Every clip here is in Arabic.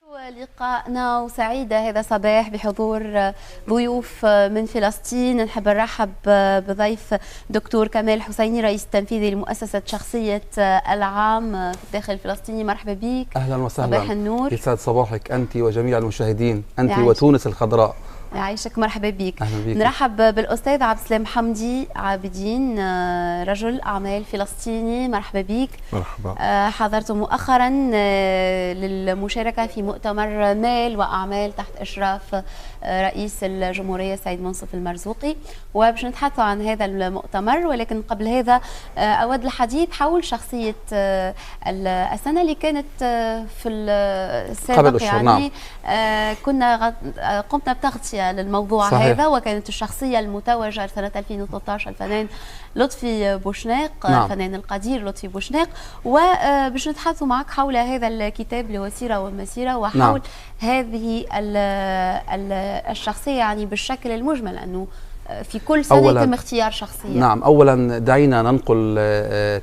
لقاءنا وسعيدة هذا صباح بحضور ضيوف من فلسطين. نحب نرحب بضيف دكتور كمال حسيني، رئيس التنفيذي لمؤسسة شخصية العام في الداخل الفلسطيني. مرحبا بك. أهلا وسهلا. صباح النور. يسعد صباحك أنت وجميع المشاهدين، أنت وتونس الخضراء. يعيشك، مرحبا بك. أهلا بك. نرحب بالأستاذ عبد السلام حمدي عابدين، رجل أعمال فلسطيني. مرحبا بك. مرحبا. حضرت مؤخرا للمشاركة في مؤتمر مال وأعمال تحت إشراف رئيس الجمهورية السيد منصف المرزوقي، وباش نتحدثوا عن هذا المؤتمر. ولكن قبل هذا أود الحديث حول شخصية السنة اللي كانت في السابق، يعني كنا قمنا بتغطية للموضوع. صحيح. هذا وكانت الشخصية المتوجة سنة 2013 الفنان لطفي بوشناق. نعم. الفنان القدير لطفي بوشناق. وباش نتحدثوا معك حول هذا الكتاب اللي هو سيرة ومسيرة، وحول نعم. هذه الشخصية يعني بالشكل المجمل، أنه في كل سنة يتم اختيار شخصية. نعم، أولا دعينا ننقل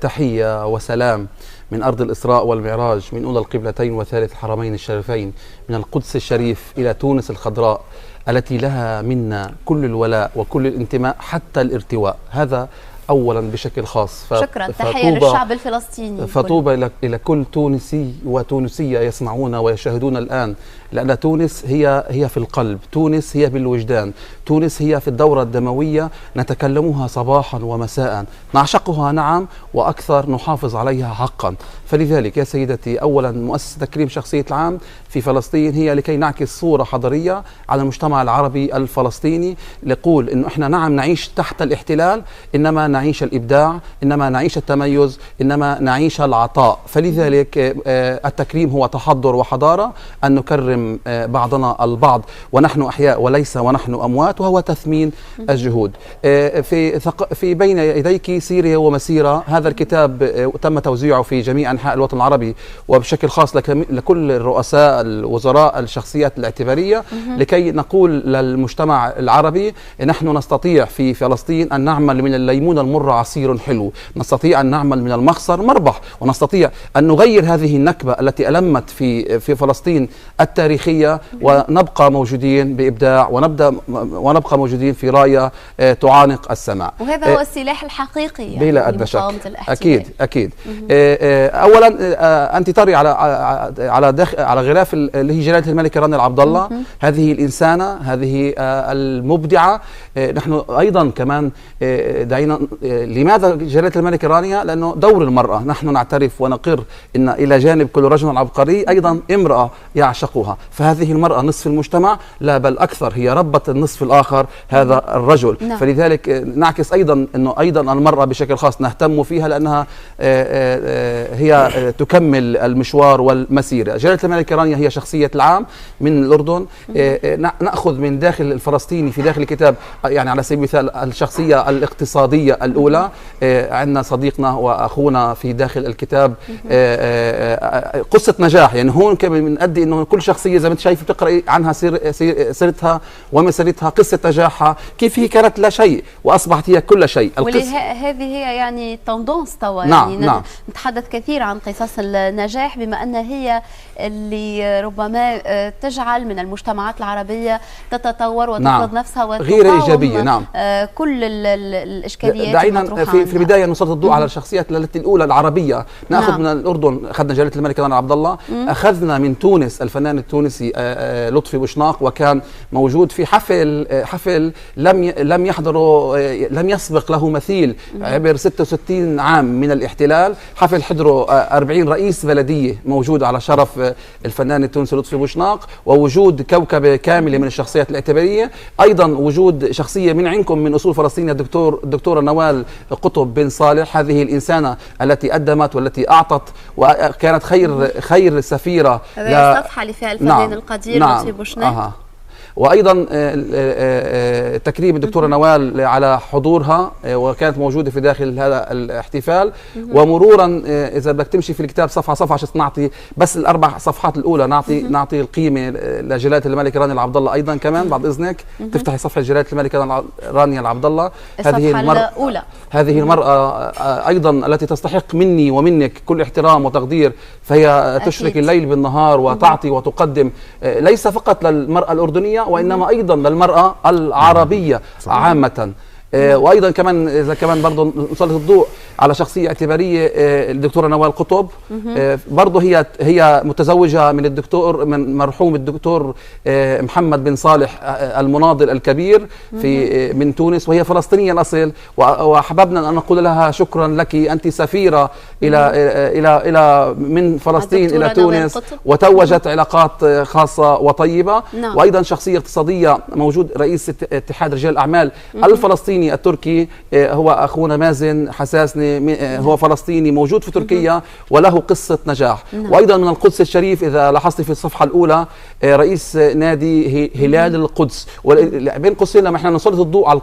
تحية وسلام من أرض الإسراء والمعراج، من أولى القبلتين وثالث الحرمين الشريفين، من القدس الشريف إلى تونس الخضراء التي لها منا كل الولاء وكل الانتماء حتى الارتواء. هذا أولا بشكل خاص. شكرا. تحية للشعب الفلسطيني. فطوبى إلى كل تونسي وتونسية يسمعون ويشاهدون الآن، لأن تونس هي في القلب، تونس هي بالوجدان، تونس هي في الدورة الدموية، نتكلمها صباحا ومساء، نعشقها نعم، وأكثر نحافظ عليها حقا. فلذلك يا سيدتي، أولا مؤسسة تكريم شخصية العام في فلسطين هي لكي نعكس صورة حضارية على المجتمع العربي الفلسطيني، نقول إنه إحنا نعم نعيش تحت الاحتلال، إنما نعيش الإبداع، إنما نعيش التميز، إنما نعيش العطاء. فلذلك التكريم هو تحضر وحضارة، أن نكرم بعضنا البعض ونحن أحياء وليس ونحن أموات، وهو تثمين الجهود. في بين يديك سيرة ومسيرة. هذا الكتاب تم توزيعه في جميع أنحاء الوطن العربي، وبشكل خاص لكل الرؤساء الوزراء الشخصيات الاعتبارية، لكي نقول للمجتمع العربي نحن نستطيع في فلسطين أن نعمل من الليمون المر عصير حلو، نستطيع أن نعمل من المخسر مربح، ونستطيع أن نغير هذه النكبة التي ألمت في فلسطين التاريخية، ونبقى موجودين بإبداع، ونبقى موجودين في راية تعانق السماء. وهذا هو السلاح الحقيقي يعني بلا أدنى شك. أكيد. أولا أنت تري على غلاف اللي هي جلالة الملكة رانيا العبد الله، هذه الإنسانة، هذه المبدعة. نحن أيضا كمان دعينا، لماذا جلالة الملكة رانيا؟ لأنه دور المرأة، نحن نعترف ونقر إن إلى جانب كل رجل عبقري أيضا امرأة يعشقها، فهذه المرأة نصف المجتمع، لا بل أكثر، هي ربة النصف الآخر، هذا الرجل. نعم. فلذلك نعكس أيضا أنه أيضا المرأة بشكل خاص نهتم فيها، لأنها هي تكمل المشوار والمسيرة. جلالة الملكة رانيا هي شخصية العام من الأردن. نأخذ من داخل الفلسطيني في داخل الكتاب، يعني على سبيل المثال الشخصية الاقتصادية الأولى، عندنا صديقنا وأخونا في داخل الكتاب قصة نجاح. يعني هون كمان بنأدي إنه كل شخصية زي ما أنت شايف بتقرأي عنها سيرتها ومسيرتها، قصة نجاحها، كيف هي كانت لا شيء وأصبحت هي كل شيء. هذه هي يعني تندونس توا. نعم. يعني نعم. نتحدث كثير عن قصص النجاح، بما أن هي اللي ربما تجعل من المجتمعات العربية تتطور وتفرض نعم. نفسها غير إيجابية. نعم. كل الإشكاليات. دعينا في البداية نسلط الضوء على الشخصيات التي الأولى العربية. ناخذ نعم. من الأردن أخذنا جلالة الملكة رانيا عبد الله، أخذنا من تونس الفنان التونسي لطفي بوشناق، وكان موجود في حفل لم يحضره، لم يسبق له مثيل عبر 66 عام من الاحتلال. حفل حضره 40 رئيس بلدية موجود على شرف الفنان التونسي لطفي بوشناق، ووجود كوكبة كاملة من الشخصيات الاعتبارية، أيضا وجود شخصية من عندكم من أصول فلسطينية، الدكتورة نوال قطب بن صالح، هذه الإنسانة التي قدمت والتي أعطت وكانت خير سفيرة. الصفحة اللي فيها الفنان القدير لطفي بوشناق. وأيضا تكريم الدكتورة نوال على حضورها وكانت موجودة في داخل هذا الاحتفال. ومرورا إذا بدك تمشي في الكتاب صفحة صفحة عشان نعطي بس الأربع صفحات الأولى، نعطي القيمة لجلالة الملكة رانيا العبد الله. أيضا كمان بعد إذنك تفتحي صفحة جلالة الملكة رانيا العبد الله. هذه المرأة أيضا التي تستحق مني ومنك كل احترام وتقدير، فهي تشرك الليل بالنهار وتعطي وتقدم ليس فقط للمرأة الأردنية وإنما أيضا للمرأة العربية عامة. وايضا كمان اذا كمان برضه نسلط الضوء على شخصيه اعتباريه الدكتوره نوال قطب. برضه هي متزوجه من مرحوم الدكتور محمد بن صالح المناضل الكبير من تونس، وهي فلسطينيه الاصل. وحببنا ان نقول لها شكرا لك، انت سفيره الى من فلسطين الى تونس، وتوجت علاقات خاصه وطيبه. وايضا شخصيه اقتصاديه، موجود رئيس اتحاد رجال الاعمال الفلسطيني التركي هو اخونا مازن حساسني، هو فلسطيني موجود في تركيا وله قصه نجاح. وايضا من القدس الشريف اذا لاحظتي في الصفحه الاولى رئيس نادي هلال القدس. بين قوسين لما احنا نسلط الضوء على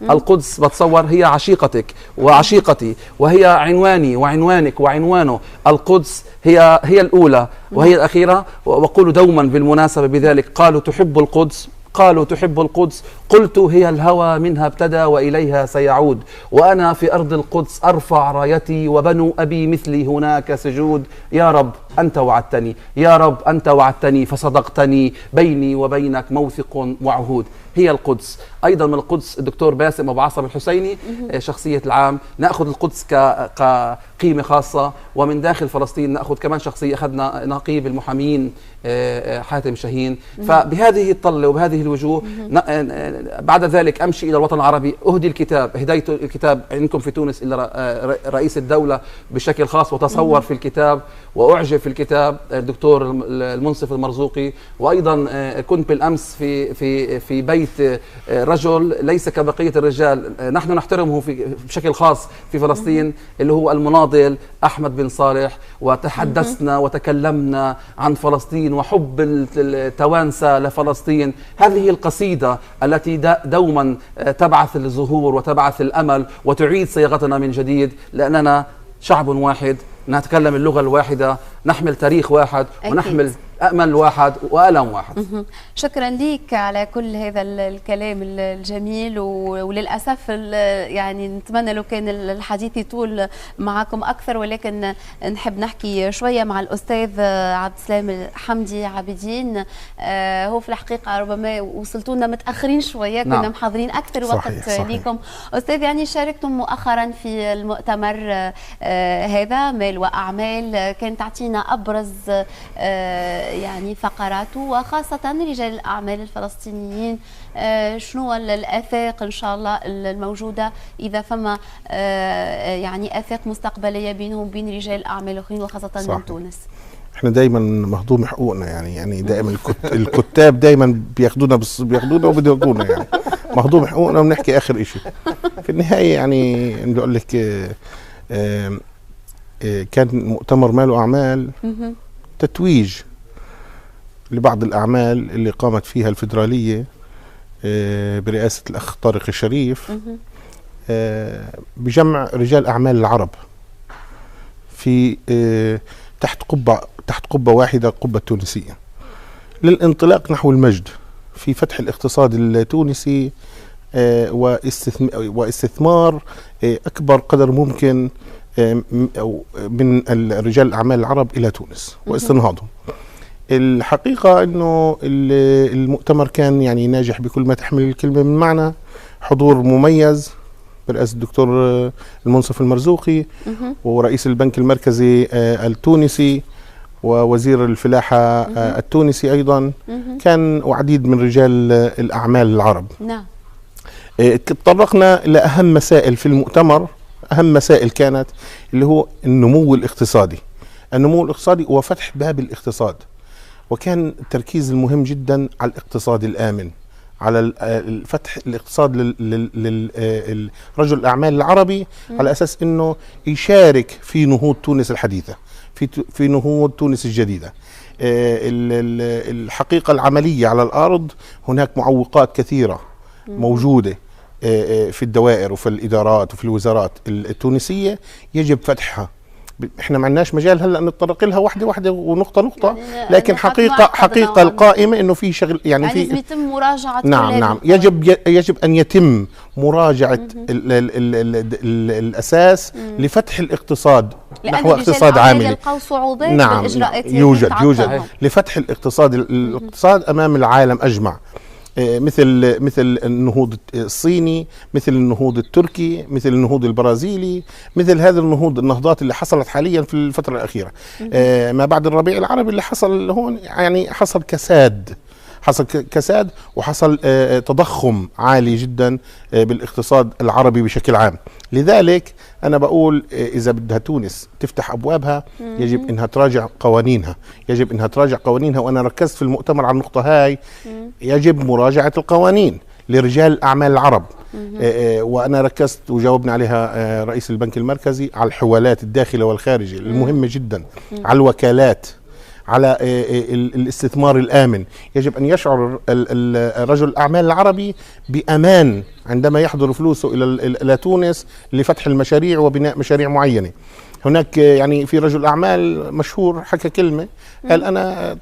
القدس بتصور هي عشيقتك وعشيقتي، وهي عنواني وعنوانك وعنوانه. القدس هي الاولى وهي الاخيره. واقول دوما بالمناسبه بذلك، قالوا تحب القدس، قلت هي الهوى منها ابتدى وإليها سيعود، وأنا في أرض القدس أرفع رايتي وبنو أبي مثلي هناك سجود. يا رب أنت وعدتني، يا رب أنت وعدتني فصدقتني، بيني وبينك موثق وعهود. هي القدس. أيضا من القدس الدكتور باسم أبو عصب الحسيني شخصية العام. نأخذ القدس كقيمة خاصة. ومن داخل فلسطين نأخذ كمان شخصية، أخذنا نقيب المحامين حاتم شاهين. فبهذه الطلة وبهذه الوجوه بعد ذلك أمشي إلى الوطن العربي، أهدي الكتاب، هديت الكتاب عندكم في تونس إلى رئيس الدولة بشكل خاص، وتصور في الكتاب وأعجب في الكتاب الدكتور المنصف المرزوقي. وأيضا كنت بالأمس في بيت رجل ليس كبقية الرجال، نحن نحترمه بشكل خاص في فلسطين، اللي هو المناضل أحمد بن صالح. وتحدثنا وتكلمنا عن فلسطين وحب التوانسة لفلسطين. هذه القصيدة التي دوما تبعث الزهور وتبعث الأمل وتعيد صياغتنا من جديد، لأننا شعب واحد، نتكلم اللغة الواحدة، نحمل تاريخ واحد، ونحمل أمل واحد وألم واحد. شكرا ليك على كل هذا الكلام الجميل. وللأسف يعني نتمنى لو كان الحديث يطول معكم أكثر، ولكن نحب نحكي شوية مع الأستاذ عبد السلام حمدي عابدين. هو في الحقيقة ربما وصلتوا لنا متأخرين شوية، كنا محضرين أكثر وقت ليكم. أستاذ، يعني شاركتم مؤخرا في المؤتمر هذا مال وأعمال، كان تعطينا أبرز يعني فقراته، وخاصة رجال الأعمال الفلسطينيين. شنو الآفاق إن شاء الله الموجودة، إذا فما يعني آفاق مستقبلية بينهم وبين رجال الأعمال الآخرين وخاصة من تونس؟ احنا دايما مهضوم حقوقنا، يعني دائما الكتاب دايما بياخدونا وبيدرجونا، يعني مهضوم حقوقنا وبنحكي آخر إشي. في النهاية يعني بقول لك كان مؤتمر مال وأعمال تتويج لبعض الأعمال اللي قامت فيها الفيدرالية برئاسة الأخ طارق الشريف بجمع رجال أعمال العرب في تحت قبة واحدة، القبة التونسية، للانطلاق نحو المجد في فتح الاقتصاد التونسي واستثمار أكبر قدر ممكن من رجال الأعمال العرب إلى تونس واستنهاضهم. الحقيقة أنه المؤتمر كان يعني ناجح بكل ما تحمل الكلمة من معنى. حضور مميز برئاسة الدكتور المنصف المرزوقي ورئيس البنك المركزي التونسي ووزير الفلاحة التونسي أيضا، كان وعديد من رجال الأعمال العرب. نعم. تطرقنا لأهم مسائل في المؤتمر. أهم مسائل كانت اللي هو النمو الاقتصادي وفتح باب الاقتصاد. وكان التركيز المهم جدا على الاقتصاد الآمن، على فتح الاقتصاد للرجل الأعمال العربي، على أساس أنه يشارك في نهوض تونس الحديثة، في نهوض تونس الجديدة. الحقيقة العملية على الأرض هناك معوقات كثيرة موجودة في الدوائر وفي الإدارات وفي الوزارات التونسية، يجب فتحها. احنا ما عندناش مجال هلا نتطرق لها واحده واحده ونقطه نقطه، يعني لكن حقيقه القائمه انه في شغل، يعني في لازم يتم مراجعه. نعم يجب ان يتم مراجعه الاساس لفتح الاقتصاد نحو اقتصاد عاملي. يلقوا صعوبات نعم بالاجراءات يوجد لفتح الاقتصاد امام العالم اجمع، مثل النهوض الصيني، مثل النهوض التركي، مثل النهوض البرازيلي، مثل هذه النهضات اللي حصلت حاليا في الفترة الأخيرة. ما بعد الربيع العربي اللي حصل هون، يعني حصل كساد وحصل تضخم عالي جدا بالاقتصاد العربي بشكل عام. لذلك أنا بقول إذا بدها تونس تفتح أبوابها يجب أنها تراجع قوانينها، وأنا ركزت في المؤتمر على النقطة هاي. يجب مراجعة القوانين لرجال الأعمال العرب، وأنا ركزت وجاوبنا عليها رئيس البنك المركزي على الحوالات الداخلة والخارجة المهمة جدا، على الوكالات، على الاستثمار الآمن. يجب أن يشعر رجل الأعمال العربي بأمان عندما يحضر فلوسه إلى تونس لفتح المشاريع وبناء مشاريع معينة. هناك يعني في رجل أعمال مشهور حكى كلمة، قال أنا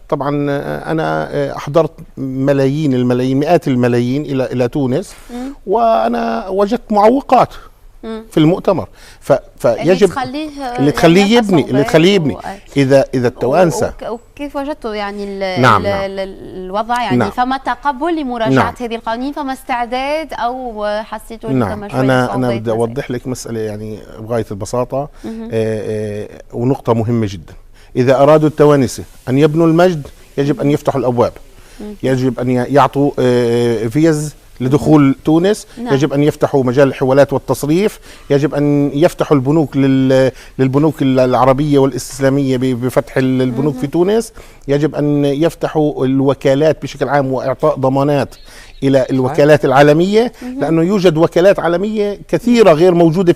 أحضرت مئات الملايين إلى تونس، وأنا وجدت معوقات في المؤتمر، فيجب اللي تخليه يبني اذا التوانسه. وكيف وجدتوا يعني نعم. الوضع يعني فما تقبل لمراجعه هذه القوانين، فما استعداد او حسيتوا نعم. انا بدي اوضح لك مساله يعني بغايه البساطه، ونقطه مهمه جدا. اذا ارادوا التوانسه ان يبنوا المجد يجب ان يفتحوا الابواب، يجب ان يعطوا فيز لدخول تونس، يجب أن يفتحوا مجال الحوالات والتصريف، يجب أن يفتحوا البنوك للبنوك العربية والإسلامية بفتح البنوك في تونس، يجب أن يفتحوا الوكالات بشكل عام وإعطاء ضمانات إلى الوكالات العالمية، لأنه يوجد وكالات عالمية كثيرة غير موجودة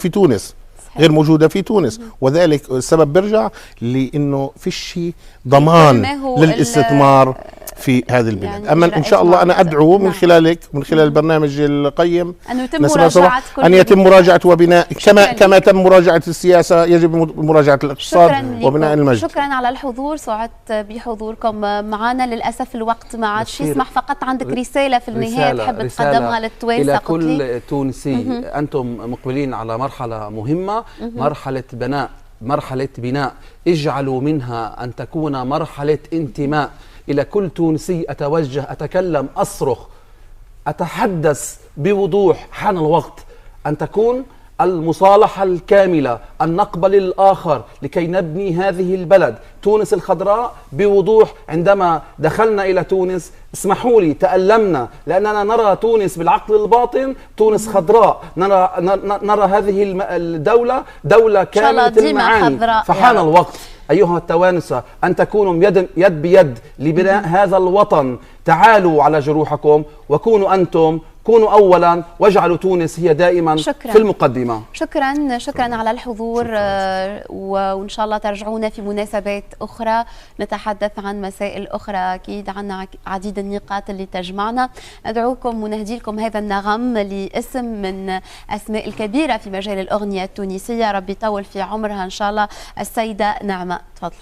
في تونس، وذلك السبب برجع لأنه فيش ضمان للاستثمار في هذه البلاد. يعني أما إن شاء الله أنا أدعو من خلالك، من خلال البرنامج القيم، أن يتم مراجعة وبناء كما تم مراجعة السياسة، يجب مراجعة الاقتصاد وبناء المجد. شكرا على الحضور، سعدت بحضوركم معنا. للأسف الوقت ما عادش يسمح، فقط عندك رسالة في النهاية تحب تقدمها للتوانسة إلى كل تونسي. أنتم مقبلين على مرحلة مهمة، مرحلة بناء، اجعلوا منها أن تكون مرحلة انتماء. إلى كل تونسي أتوجه، أتكلم، أصرخ، أتحدث بوضوح. حان الوقت أن تكون المصالحة الكاملة، أن نقبل الآخر لكي نبني هذه البلد. تونس الخضراء بوضوح، عندما دخلنا إلى تونس اسمحوا لي تألمنا، لأننا نرى تونس بالعقل الباطن تونس خضراء، نرى هذه الدولة دولة كاملة المعاني. فحان الوقت أيها التوانسة أن تكونوا يد بيد لبناء هذا الوطن. تعالوا على جروحكم وكونوا أنتم، كونوا أولا، واجعلوا تونس هي دائما في المقدمة. شكرا على الحضور. وإن شاء الله ترجعونا في مناسبات أخرى نتحدث عن مسائل أخرى. أكيد عنا عديد النقاط اللي تجمعنا. ندعوكم ونهدي لكم هذا النغم لاسم من أسماء الكبيرة في مجال الأغنية التونسية، ربي يطول في عمرها إن شاء الله، السيدة نعمة. تفضلوا.